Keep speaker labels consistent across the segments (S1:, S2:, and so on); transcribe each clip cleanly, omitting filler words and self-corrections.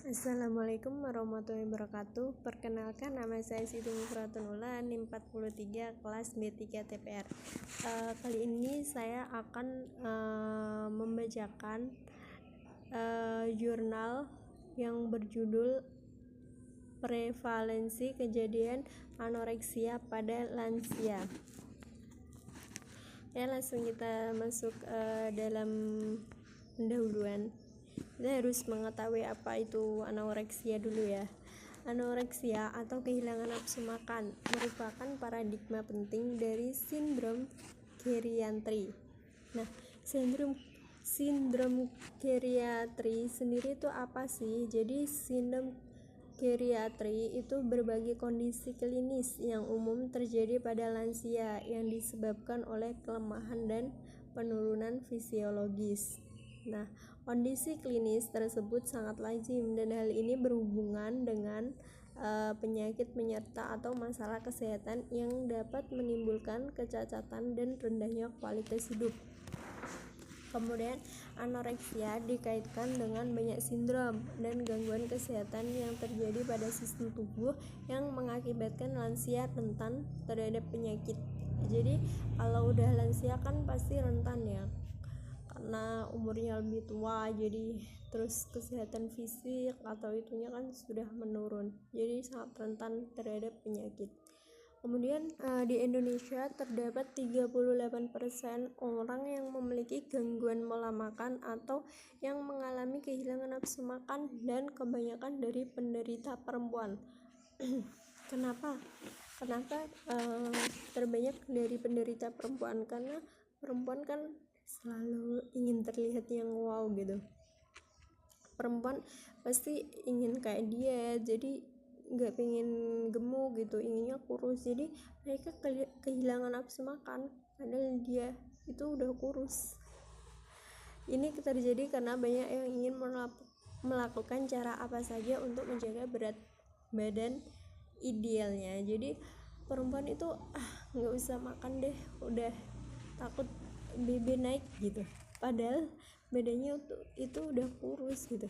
S1: Assalamualaikum warahmatullahi wabarakatuh. Perkenalkan, nama saya Siti Mufratunula, NIM 43, kelas B3 TPR. Kali ini saya akan membacakan jurnal yang berjudul Prevalensi Kejadian Anoreksia pada Lansia. Ya, langsung kita masuk dalam pendahuluan. Kita harus mengetahui apa itu anoreksia dulu ya. Anoreksia atau kehilangan nafsu makan merupakan paradigma penting dari sindrom geriatri. Nah, sindrom geriatri sendiri itu apa sih? Jadi sindrom geriatri itu berbagai kondisi klinis yang umum terjadi pada lansia yang disebabkan oleh kelemahan dan penurunan fisiologis. Nah, kondisi klinis tersebut sangat lazim dan hal ini berhubungan dengan penyakit penyerta atau masalah kesehatan yang dapat menimbulkan kecacatan dan rendahnya kualitas hidup. Kemudian anoreksia dikaitkan dengan banyak sindrom dan gangguan kesehatan yang terjadi pada sistem tubuh yang mengakibatkan lansia rentan terhadap penyakit. Jadi kalau udah lansia kan pasti rentan ya, karena umurnya lebih tua, jadi terus kesehatan fisik atau itunya kan sudah menurun, jadi sangat rentan terhadap penyakit. Kemudian di Indonesia terdapat 38% orang yang memiliki gangguan pola makan atau yang mengalami kehilangan nafsu makan, dan kebanyakan dari penderita perempuan. Kenapa terbanyak dari penderita perempuan? Karena perempuan kan selalu ingin terlihat yang wow gitu. Perempuan pasti ingin kayak dia, jadi nggak pengen gemuk gitu, inginnya kurus, jadi mereka kehilangan nafsu makan padahal dia itu udah kurus. Ini terjadi karena banyak yang ingin melakukan cara apa saja untuk menjaga berat badan idealnya. Jadi perempuan itu nggak usah makan deh, udah takut BB naik gitu, padahal badannya itu udah kurus gitu.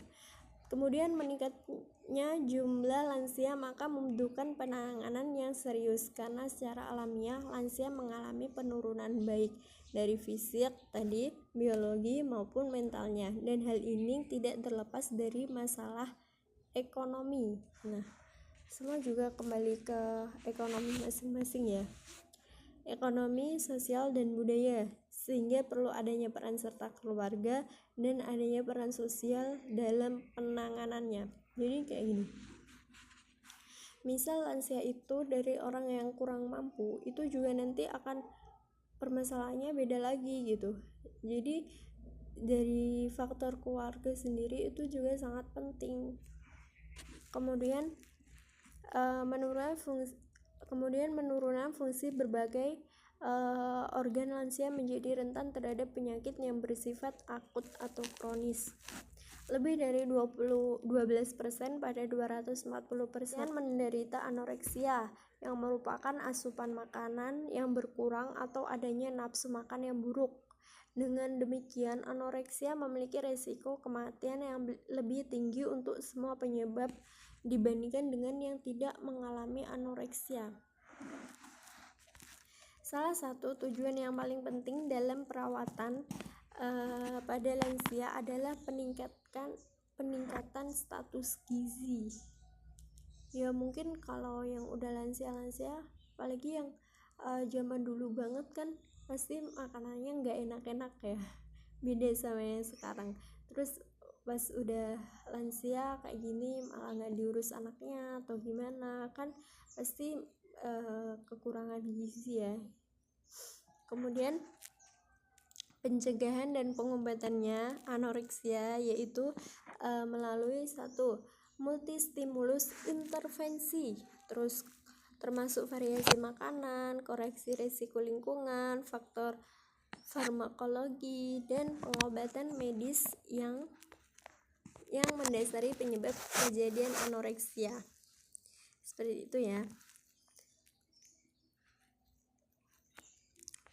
S1: Kemudian meningkatnya jumlah lansia maka membutuhkan penanganan yang serius, karena secara alamiah lansia mengalami penurunan baik dari fisik tadi, biologi maupun mentalnya, dan hal ini tidak terlepas dari masalah ekonomi. Nah, semua juga kembali ke ekonomi masing-masing ya, ekonomi, sosial, dan budaya, sehingga perlu adanya peran serta keluarga dan adanya peran sosial dalam penanganannya. Jadi kayak gini, misal lansia itu dari orang yang kurang mampu, itu juga nanti akan permasalahannya beda lagi gitu. Jadi dari faktor keluarga sendiri itu juga sangat penting. Kemudian penurunan fungsi berbagai organ lansia menjadi rentan terhadap penyakit yang bersifat akut atau kronis. Lebih dari 12% pada 240% menderita anoreksia, yang merupakan asupan makanan yang berkurang atau adanya nafsu makan yang buruk. Dengan demikian, anoreksia memiliki resiko kematian yang lebih tinggi untuk semua penyebab dibandingkan dengan yang tidak mengalami anoreksia. Salah satu tujuan yang paling penting dalam perawatan pada lansia adalah peningkatan status gizi. Ya mungkin kalau yang udah lansia, apalagi yang zaman dulu banget kan, pasti makanannya nggak enak-enak ya, beda sama yang sekarang. Terus pas udah lansia kayak gini malah nggak diurus anaknya atau gimana, kan pasti kekurangan gizi ya. Kemudian pencegahan dan pengobatannya anoreksia yaitu melalui satu, multistimulus intervensi, terus termasuk variasi makanan, koreksi risiko lingkungan, faktor farmakologi, dan pengobatan medis yang mendasari penyebab kejadian anoreksia. Seperti itu ya.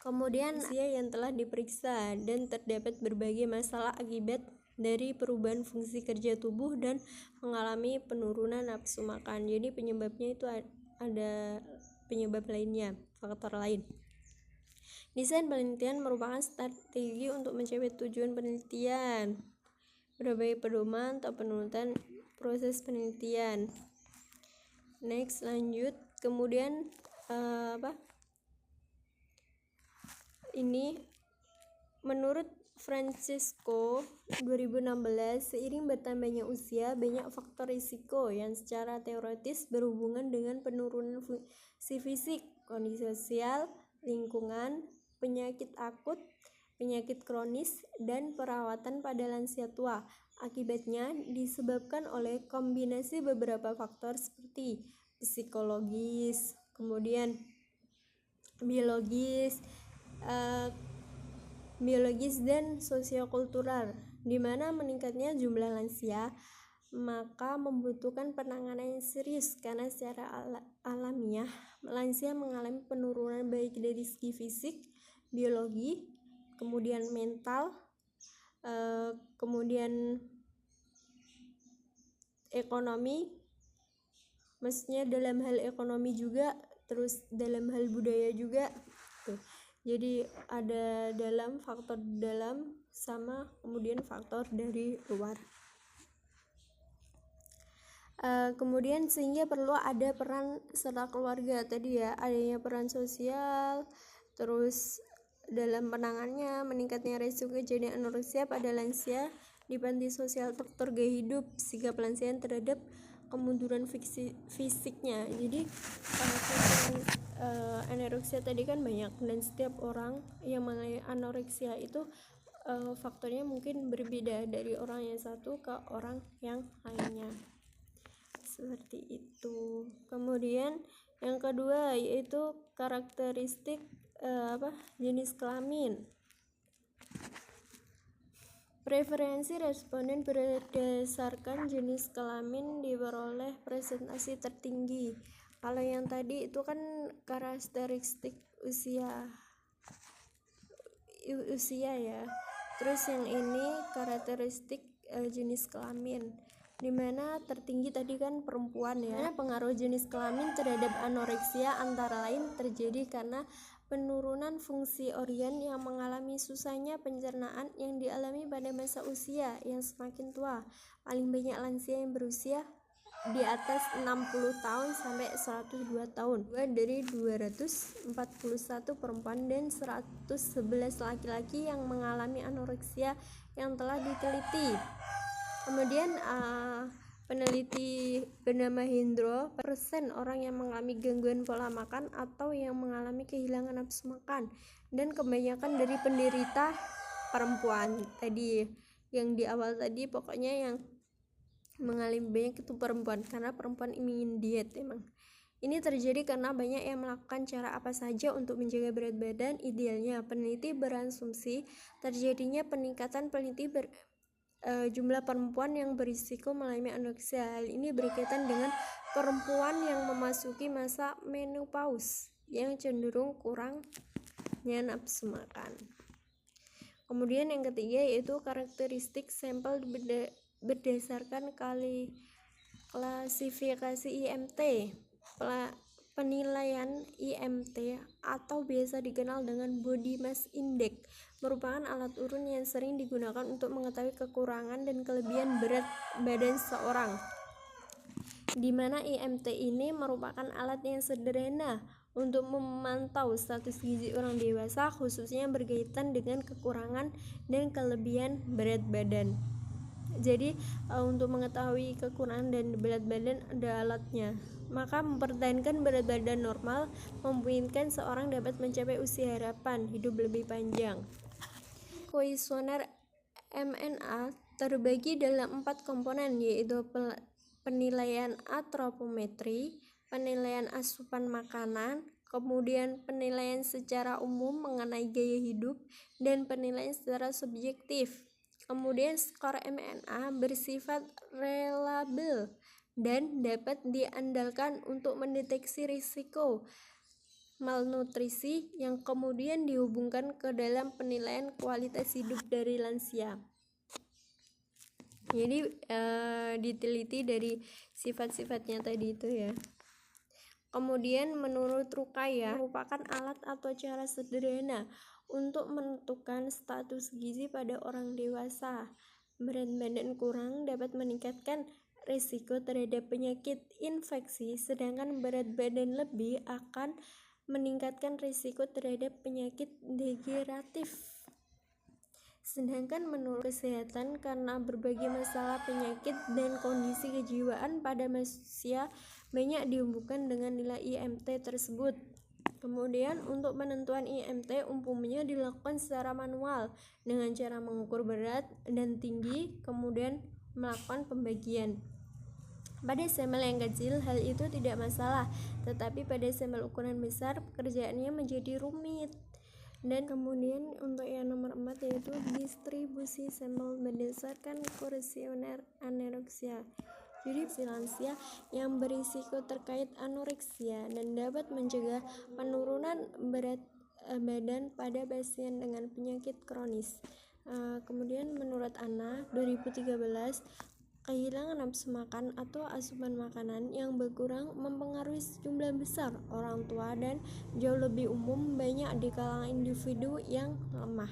S1: Kemudian lansia yang telah diperiksa dan terdapat berbagai masalah akibat dari perubahan fungsi kerja tubuh dan mengalami penurunan nafsu makan. Jadi penyebabnya itu ada penyebab lainnya, faktor lain. Desain penelitian merupakan strategi untuk mencapai tujuan penelitian, berbagai pedoman atau penurutan proses penelitian. Next, lanjut. Kemudian ini menurut Francisco 2016, seiring bertambahnya usia, banyak faktor risiko yang secara teoritis berhubungan dengan penurunan fungsi fisik, kondisi sosial, lingkungan, penyakit akut, penyakit kronis, dan perawatan pada lansia tua. Akibatnya disebabkan oleh kombinasi beberapa faktor seperti psikologis, kemudian biologis dan sosiokultural, di mana meningkatnya jumlah lansia maka membutuhkan penanganan yang serius karena secara alamiah lansia mengalami penurunan baik dari segi fisik, biologi, kemudian mental, kemudian ekonomi, maksudnya dalam hal ekonomi juga, terus dalam hal budaya juga tuh. Jadi ada faktor dalam sama kemudian faktor dari luar. Kemudian sehingga perlu ada peran serta keluarga tadi ya, adanya peran sosial, terus dalam penanganannya, meningkatnya resiko kejadian anoreksia pada lansia di panti sosial, faktor gaya hidup, sikap lansia terhadap kemunduran fisiknya. Jadi anoreksia tadi kan banyak, dan setiap orang yang mengalami anoreksia itu faktornya mungkin berbeda dari orang yang satu ke orang yang lainnya, seperti itu. Kemudian yang kedua yaitu karakteristik jenis kelamin. Preferensi responden berdasarkan jenis kelamin diperoleh presentasi tertinggi. Kalau yang tadi itu kan karakteristik usia ya. Terus yang ini karakteristik jenis kelamin, dimana tertinggi tadi kan perempuan ya. Pengaruh jenis kelamin terhadap anoreksia antara lain terjadi karena penurunan fungsi organ yang mengalami susahnya pencernaan yang dialami pada masa usia yang semakin tua. Paling banyak lansia yang berusia di atas 60 tahun sampai 102 tahun, dari 241 perempuan dan 111 laki-laki yang mengalami anoreksia yang telah diteliti. Kemudian peneliti bernama Hendro, persen orang yang mengalami gangguan pola makan atau yang mengalami kehilangan nafsu makan, dan kebanyakan dari penderita perempuan tadi yang di awal tadi, pokoknya yang mengalami banyak itu perempuan, karena perempuan ingin diet emang. Ini terjadi karena banyak yang melakukan cara apa saja untuk menjaga berat badan idealnya. Peneliti berasumsi terjadinya peningkatan jumlah perempuan yang berisiko mengalami anoreksia. Hal ini berkaitan dengan perempuan yang memasuki masa menopause yang cenderung kurangnya nafsu makan. Kemudian yang ketiga yaitu karakteristik sampel berdasarkan klasifikasi IMT. Penilaian IMT atau biasa dikenal dengan Body Mass Index merupakan alat ukur yang sering digunakan untuk mengetahui kekurangan dan kelebihan berat badan seseorang, di mana IMT ini merupakan alat yang sederhana untuk memantau status gizi orang dewasa, khususnya yang berkaitan dengan kekurangan dan kelebihan berat badan. Jadi untuk mengetahui kekurangan dan berat badan ada alatnya. Maka mempertahankan berat badan normal memungkinkan seorang dapat mencapai usia harapan hidup lebih panjang. Kuesioner MNA terbagi dalam 4 komponen, yaitu penilaian antropometri, penilaian asupan makanan, kemudian penilaian secara umum mengenai gaya hidup, dan penilaian secara subjektif. Kemudian skor MNA bersifat reliable dan dapat diandalkan untuk mendeteksi risiko malnutrisi yang kemudian dihubungkan ke dalam penilaian kualitas hidup dari lansia. Jadi diteliti dari sifat-sifatnya tadi itu ya. Kemudian menurut Rukaya merupakan alat atau cara sederhana untuk menentukan status gizi pada orang dewasa. Berat badan kurang dapat meningkatkan risiko terhadap penyakit infeksi, sedangkan berat badan lebih akan meningkatkan risiko terhadap penyakit degeneratif. Sedangkan menurut kesehatan, karena berbagai masalah penyakit dan kondisi kejiwaan pada manusia banyak dihubungkan dengan nilai IMT tersebut. Kemudian untuk penentuan IMT umumnya dilakukan secara manual dengan cara mengukur berat dan tinggi, kemudian melakukan pembagian. Pada sampel yang kecil hal itu tidak masalah, tetapi pada sampel ukuran besar pekerjaannya menjadi rumit. Dan kemudian untuk yang nomor 4 yaitu distribusi sampel berdasarkan kuesioner anoreksia. Jadi lansia yang berisiko terkait anoreksia dan dapat mencegah penurunan berat badan pada pasien dengan penyakit kronis. Kemudian menurut Anna 2013, kehilangan nafsu makan atau asupan makanan yang berkurang mempengaruhi sejumlah besar orang tua dan jauh lebih umum banyak di kalangan individu yang lemah.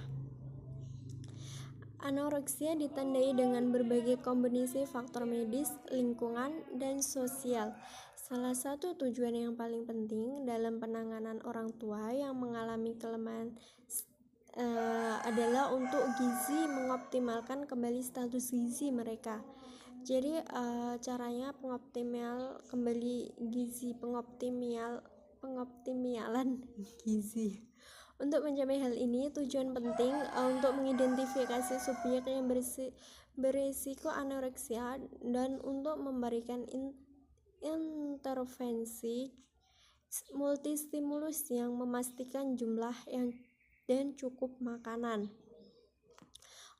S1: Anoreksia ditandai dengan berbagai kombinasi faktor medis, lingkungan, dan sosial. Salah satu tujuan yang paling penting dalam penanganan orang tua yang mengalami kelemahan adalah untuk gizi, mengoptimalkan kembali status gizi mereka. Jadi caranya pengoptimalan gizi. Untuk mencapai hal ini, tujuan penting untuk mengidentifikasi subjek yang berisiko anoreksia dan untuk memberikan intervensi multistimulus yang memastikan jumlah dan cukup makanan.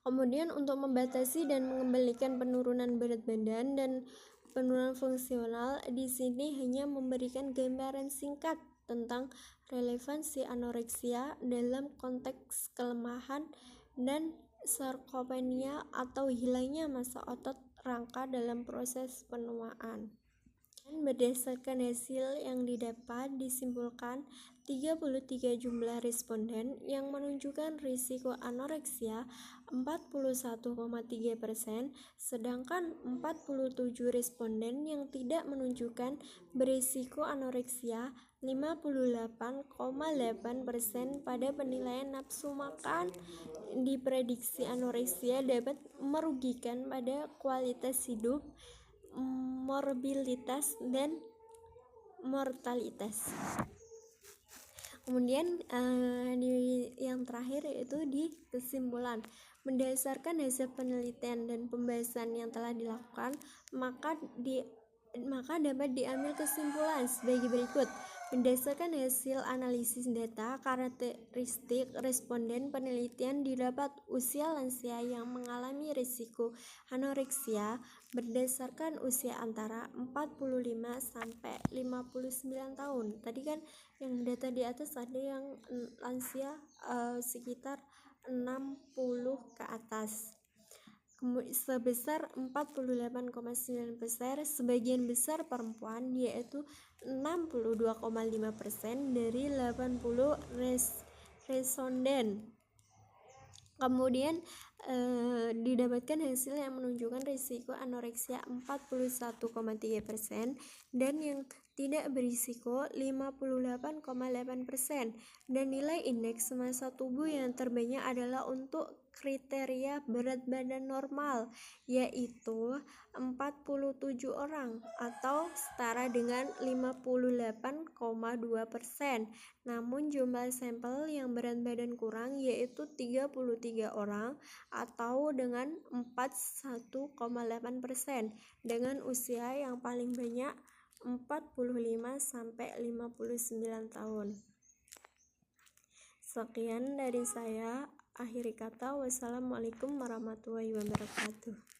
S1: Kemudian untuk membatasi dan mengembalikan penurunan berat badan dan penurunan fungsional, di sini hanya memberikan gambaran singkat tentang relevansi anoreksia dalam konteks kelemahan dan sarkopenia atau hilangnya massa otot rangka dalam proses penuaan. Dan berdasarkan hasil yang didapat, disimpulkan 33 jumlah responden yang menunjukkan risiko anoreksia 41,3%, sedangkan 47 responden yang tidak menunjukkan berisiko anoreksia 58,8%. Pada penilaian nafsu makan, diprediksi anoreksia dapat merugikan pada kualitas hidup, morbilitas, dan mortalitas. Kemudian yang terakhir yaitu di kesimpulan. Berdasarkan hasil penelitian dan pembahasan yang telah dilakukan, maka dapat diambil kesimpulan sebagai berikut. Berdasarkan hasil analisis data, karakteristik responden penelitian didapat usia lansia yang mengalami risiko anoreksia berdasarkan usia antara 45 sampai 59 tahun. Tadi kan yang data di atas ada yang lansia sekitar 60 ke atas. Sebesar 48,9%, sebagian besar perempuan, yaitu 62,5% dari 80 responden. Kemudian didapatkan hasil yang menunjukkan risiko anoreksia 41,3% dan yang tidak berisiko 58,8%, dan nilai indeks massa tubuh yang terbanyak adalah untuk kriteria berat badan normal, yaitu 47 orang atau setara dengan 58,2%. Namun jumlah sampel yang berat badan kurang yaitu 33 orang atau dengan 41,8%, dengan usia yang paling banyak 45 sampai 59 tahun. Sekian dari saya. Akhiri kata, wassalamualaikum warahmatullahi wabarakatuh.